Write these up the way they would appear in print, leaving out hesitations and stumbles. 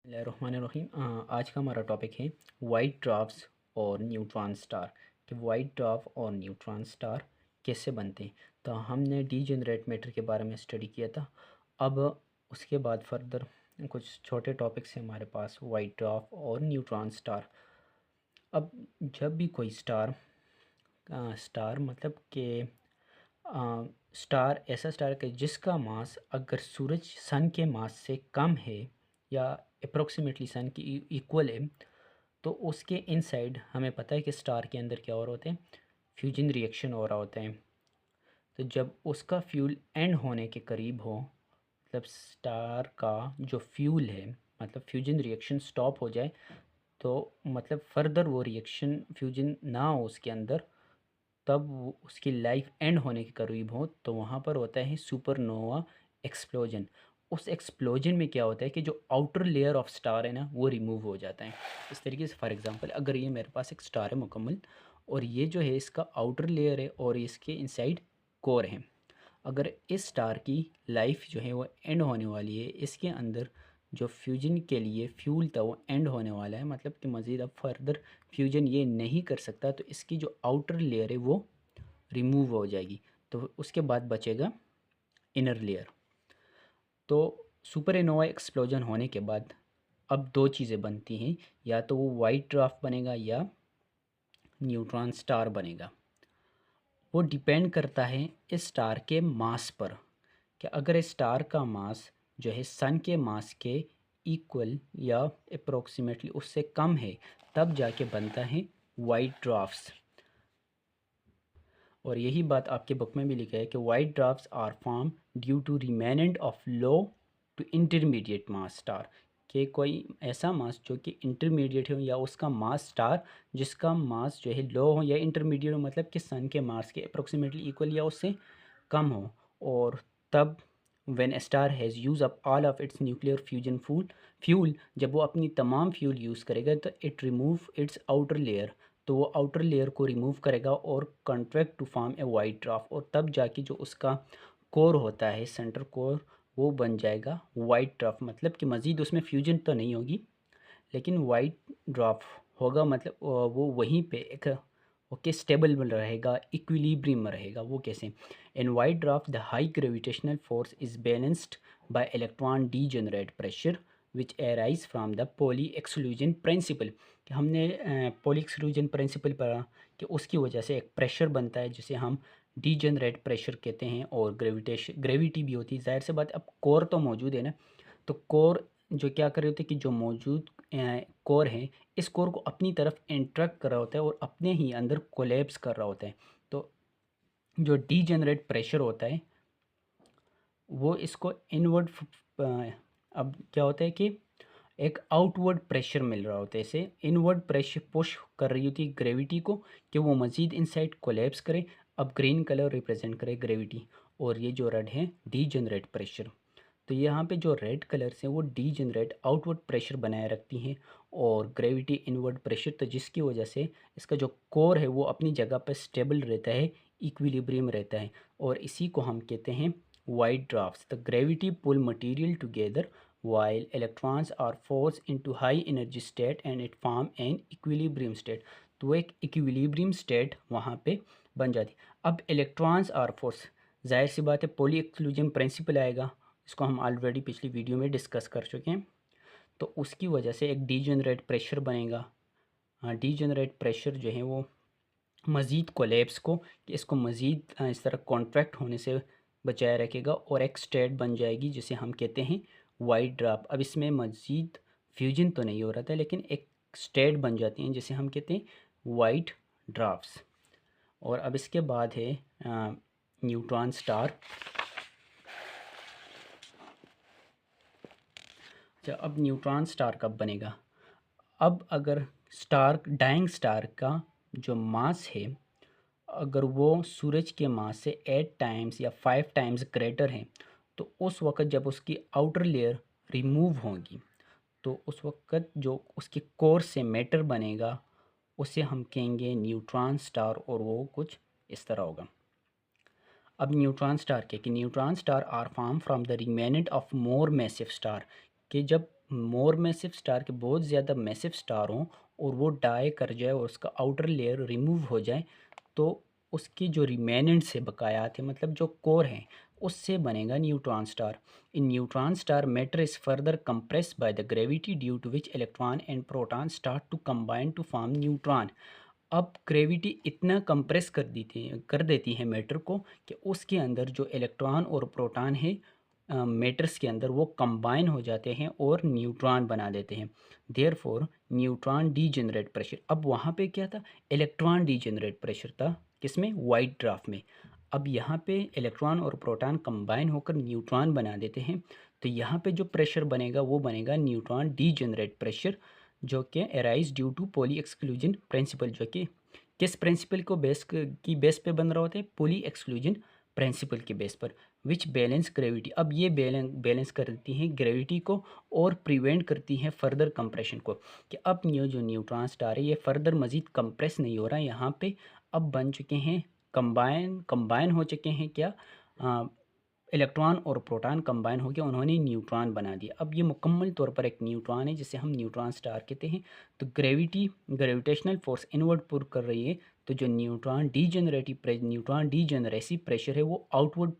बिस्मिल्लाहिर्रहमानिर्रहीम। आज का हमारा टॉपिक है वाइट ड्वार्फ्स और न्यूट्रॉन स्टार कि वाइट ड्वार्फ और न्यूट्रॉन स्टार कैसे बनते हैं। तो हमने डीजेनरेट मैटर के बारे में स्टडी किया था। अब उसके बाद फर्दर कुछ छोटे टॉपिक्स हैं हमारे पास, वाइट ड्वार्फ और न्यूट्रॉन स्टार। अब जब भी कोई स्टार मतलब कि स्टार ऐसा स्टार है जिसका मास अगर सूरज सन के मास से कम है या अप्रोक्सीमेटली सन की इक्वल है, तो उसके इनसाइड हमें पता है कि स्टार के अंदर क्या हो रहा होता है, फ्यूजन रिएक्शन हो रहा होता है। तो जब उसका फ्यूल एंड होने के करीब हो, मतलब स्टार का जो फ्यूल है, मतलब फ्यूजन रिएक्शन स्टॉप हो जाए, तो मतलब फर्दर वो रिएक्शन फ्यूजन ना हो उसके अंदर, तब उसकी लाइफ एंड होने के करीब हो, तो वहाँ पर होता है सुपरनोवा एक्सप्लोजन। उस एक्सप्लोजन में क्या होता है कि जो आउटर लेयर ऑफ स्टार है ना, वो रिमूव हो जाता है। इस तरीके से फॉर एग्जांपल अगर ये मेरे पास एक स्टार है मुकम्मल, और ये जो है इसका आउटर लेयर है और इसके इनसाइड कोर है। अगर इस स्टार की लाइफ जो है वो एंड होने वाली है, इसके अंदर जो फ्यूजन के लिए फ्यूल था वो एंड होने वाला है, मतलब कि मज़ीद अब फर्दर फ्यूजन ये नहीं कर सकता, तो इसकी जो आउटर लेयर है वो रिमूव हो जाएगी। तो उसके बाद बचेगा इनर लेयर। तो सुपरनोवा एक्सप्लोजन होने के बाद अब दो चीज़ें बनती हैं, या तो वो वाइट ड्वार्फ बनेगा या न्यूट्रॉन स्टार बनेगा। वो डिपेंड करता है इस स्टार के मास पर, कि अगर इस स्टार का मास जो है सन के मास के इक्वल या अप्रोक्सीमेटली उससे कम है, तब जाके बनता है वाइट ड्वार्फ्स। और यही बात आपके बुक में भी लिखा है कि white dwarfs are form due to remnant of low to intermediate mass star, कि कोई ऐसा मास जो कि इंटरमीडिएट हो या उसका मास स्टार जिसका मास जो है लो हो या इंटरमीडिएट हो, मतलब कि सन के मास के अप्रोक्सीमेटली इक्वल या उससे कम हो। और तब when a star has used up all of its nuclear fusion fuel, जब वो अपनी तमाम फ्यूल यूज़ करेगा तो it remove its outer layer, तो वो आउटर लेयर को रिमूव करेगा और contract to form a white dwarf, और तब जाके जो उसका कोर होता है, सेंटर कोर, वो बन जाएगा वाइट ड्वार्फ। मतलब कि मज़ीद उसमें फ्यूजन तो नहीं होगी, लेकिन वाइट ड्वार्फ होगा, मतलब वो वहीं पे एक ओके स्टेबल रहेगा, इक्विलिब्रियम में रहेगा। वो कैसे? In white dwarf the high gravitational force is balanced bye electron degenerate pressure which arise from the poly exclusion principal. कि हमने पॉली एक्सक्लूजन प्रिंसिपल पढ़ा कि उसकी वजह से एक प्रेशर बनता है जिसे हम डीजेनरेट प्रेशर कहते हैं, और ग्रेविटी भी होती है। ज़ाहिर सी बात, अब कोर तो मौजूद है ना, तो कोर जो क्या कर रहे होते हैं कि जो मौजूद कोर है, इस कोर को अपनी तरफ इंट्रैक्ट कर रहा होता है और अपने ही अंदर कोलैप्स कर रहा होता है। तो जो डीजेनरेट प्रेशर होता है वो इसको इनवर्ड, अब क्या होता है कि एक आउटवर्ड प्रेशर मिल रहा होता है, इसे इनवर्ड प्रेशर पुश कर रही होती है ग्रेविटी को कि वो मज़ीद इनसाइड कोलैप्स करे। अब ग्रीन कलर रिप्रेजेंट करे ग्रेविटी, और ये जो रेड है डीजेनरेट प्रेशर। तो यहाँ पे जो रेड कलर्स हैं वो डीजेनरेट आउटवर्ड प्रेशर बनाए रखती हैं, और ग्रेविटी इनवर्ड प्रेशर, तो जिसकी वजह से इसका जो कोर है वो अपनी जगह पर स्टेबल रहता है, इक्विलिब्रियम रहता है, और इसी को हम कहते हैं white dwarfs. The gravity pull material together while electrons are forced into high energy state and it form an equilibrium state। तो एक इक्विलिब्रियम स्टेट वहाँ पे बन जाती। अब इलेक्ट्रॉन्स आर फोर्स, जाहिर सी बात है पॉली एक्सक्लूजन प्रिंसिपल आएगा, इसको हम ऑलरेडी पिछली वीडियो में डिस्कस कर चुके हैं। तो उसकी वजह से एक डीजेनरेट प्रेशर बनेगा। हाँ, डीजेनरेट प्रेशर जो है वो मज़ीद कोलैप्स को, कि इसको मज़ीद इस तरह कॉन्ट्रैक्ट होने से बचाए रखेगा, और एक स्टेट बन जाएगी जिसे हम कहते हैं वाइट ड्वार्फ। अब इसमें मज़ीद फ्यूजन तो नहीं हो रहा था, लेकिन एक स्टेट बन जाती हैं जिसे हम कहते हैं वाइट ड्वार्फ्स। और अब इसके बाद है न्यूट्रॉन स्टार। अच्छा, अब न्यूट्रॉन स्टार कब बनेगा? अब अगर स्टार डाइंग स्टार का जो मास है, अगर वो सूरज के मास से 8 टाइम्स या 5 टाइम्स ग्रेटर है, तो उस वक्त जब उसकी आउटर लेयर रिमूव होगी, तो उस वक्त जो उसके कोर से मैटर बनेगा उसे हम कहेंगे न्यूट्रॉन स्टार, और वो कुछ इस तरह होगा। अब न्यूट्रॉन स्टार के कि neutron star are form from the remnant of more massive star, कि जब मोर मैसिव स्टार के बहुत ज़्यादा मैसिव स्टार हों और वो डाई कर जाए और उसका आउटर लेयर रिमूव हो जाए, तो उसकी जो रिमेनेंट्स है बकायात है, मतलब जो कोर हैं, उससे बनेगा neutron star. In neutron star matter is further compress by the gravity due to which electron and proton start to combine to form neutron. अब ग्रेविटी इतना कंप्रेस कर देती है मैटर को कि उसके अंदर जो इलेक्ट्रॉन और प्रोटॉन है मैटर्स के अंदर वो कंबाइन हो जाते हैं और न्यूट्रॉन बना देते हैं। देयरफॉर न्यूट्रॉन डीजेनरेट प्रेशर, अब वहाँ पे क्या था, इलेक्ट्रॉन डीजेनरेट प्रेशर था, किसमें, वाइट ड्वार्फ में। अब यहाँ पे इलेक्ट्रॉन और प्रोटॉन कंबाइन होकर न्यूट्रॉन बना देते हैं, तो यहाँ पे जो प्रेशर बनेगा वो बनेगा न्यूट्रॉन डीजेनरेट प्रेशर, जो कि arise due to Pauli exclusion principle, जो कि किस प्रिंसिपल को बेस पे बन रहा होता है, पॉली एक्सक्लूजन प्रिंसिपल के बेस पर, विच बैलेंस ग्रेविटी। अब ये बैलेंस करती हैं ग्रेविटी को और प्रिवेंट करती हैं फर्दर कंप्रेशन को, कि अब जो न्यूट्रॉन स्टार है ये फर्दर मज़ीद कंप्रेस नहीं हो रहा है यहाँ पे, अब बन चुके हैं कंबाइन हो चुके हैं क्या, इलेक्ट्रॉन और प्रोटॉन कंबाइन हो गया, उन्होंने न्यूट्रॉन बना दिया। अब ये मुकम्मल तौर पर एक न्यूट्रॉन है जिसे हम न्यूट्रॉन स्टार कहते हैं। तो ग्रेविटेशनल फोर्स इनवर्ड पुल कर रही है, तो जो न्यूट्रॉन डीजनरेसी प्रेशर है वो आउटवर्ड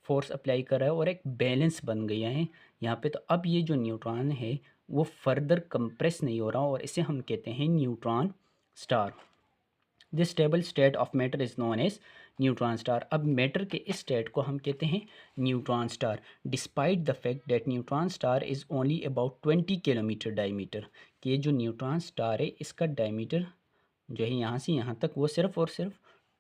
फोर्स अप्लाई कर रहा है और एक बैलेंस बन गया है यहाँ पे। तो अब ये जो न्यूट्रॉन है वो फर्दर कंप्रेस नहीं हो रहा और इसे हम कहते हैं neutron star. This stable state of matter is known as neutron star. अब मैटर के इस स्टेट को हम कहते हैं neutron star, despite the fact that neutron star is only about 20 kilometre diameter, कि ये जो न्यूट्रॉन स्टार है इसका डायमीटर जो है यहाँ से यहाँ तक वो सिर्फ और सिर्फ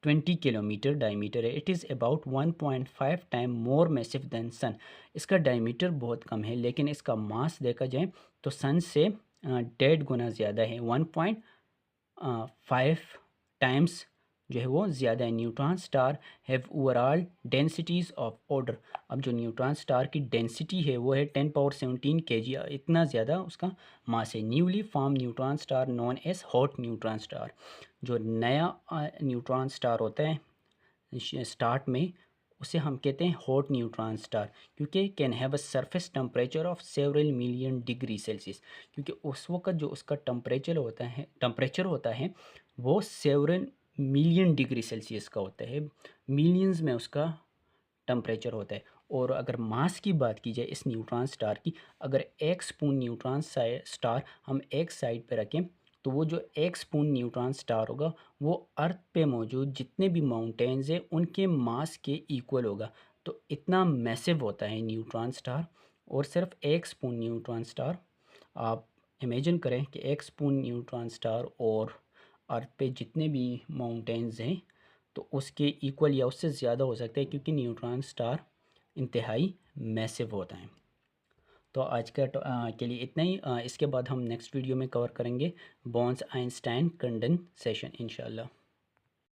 20 किलोमीटर डायमीटर है। It is about 1.5 time more massive than sun. इसका डायमीटर बहुत कम है लेकिन इसका मास देखा जाए तो सन से 1.5 गुना ज़्यादा है, 1.5 टाइम्स जो है वो ज़्यादा है। Neutron star have overall densities of order. अब जो न्यूट्रॉन स्टार की डेंसिटी है वो है 10 पावर 17 kg, इतना ज़्यादा उसका मास है। Newly form neutron star known as hot neutron star, जो नया न्यूट्रॉन स्टार होता है स्टार्ट में, उसे हम कहते हैं हॉट न्यूट्रॉन स्टार, क्योंकि can have a surface temperature of several million degree Celsius, क्योंकि उस वक्त जो उसका टेम्परेचर होता है वो सेवरल मिलियन डिग्री सेल्सियस का होता है, मिलियंस में उसका टेम्परेचर होता है। और अगर मास की बात की जाए इस न्यूट्रॉन स्टार की, अगर एक स्पून न्यूट्रॉन स्टार हम एक साइड पे रखें तो वो जो एक स्पून न्यूट्रॉन स्टार होगा वो अर्थ पे मौजूद जितने भी माउंटेन्स हैं उनके मास के इक्वल होगा। तो इतना मैसिव होता है न्यूट्रॉन स्टार। और सिर्फ एक स्पून न्यूट्रॉन स्टार, आप इमेजिन करें कि एक स्पून न्यूट्रॉन स्टार और अर्थ पे जितने भी माउंटेन्स हैं तो उसके इक्वल या उससे ज़्यादा हो सकता है, क्योंकि न्यूट्रॉन स्टार इंतहाई मैसिव होता है। तो आज के लिए इतना ही। इसके बाद हम नेक्स्ट वीडियो में कवर करेंगे बॉर्न्स आइंस्टाइन कंडेंसेशन इंशाल्लाह।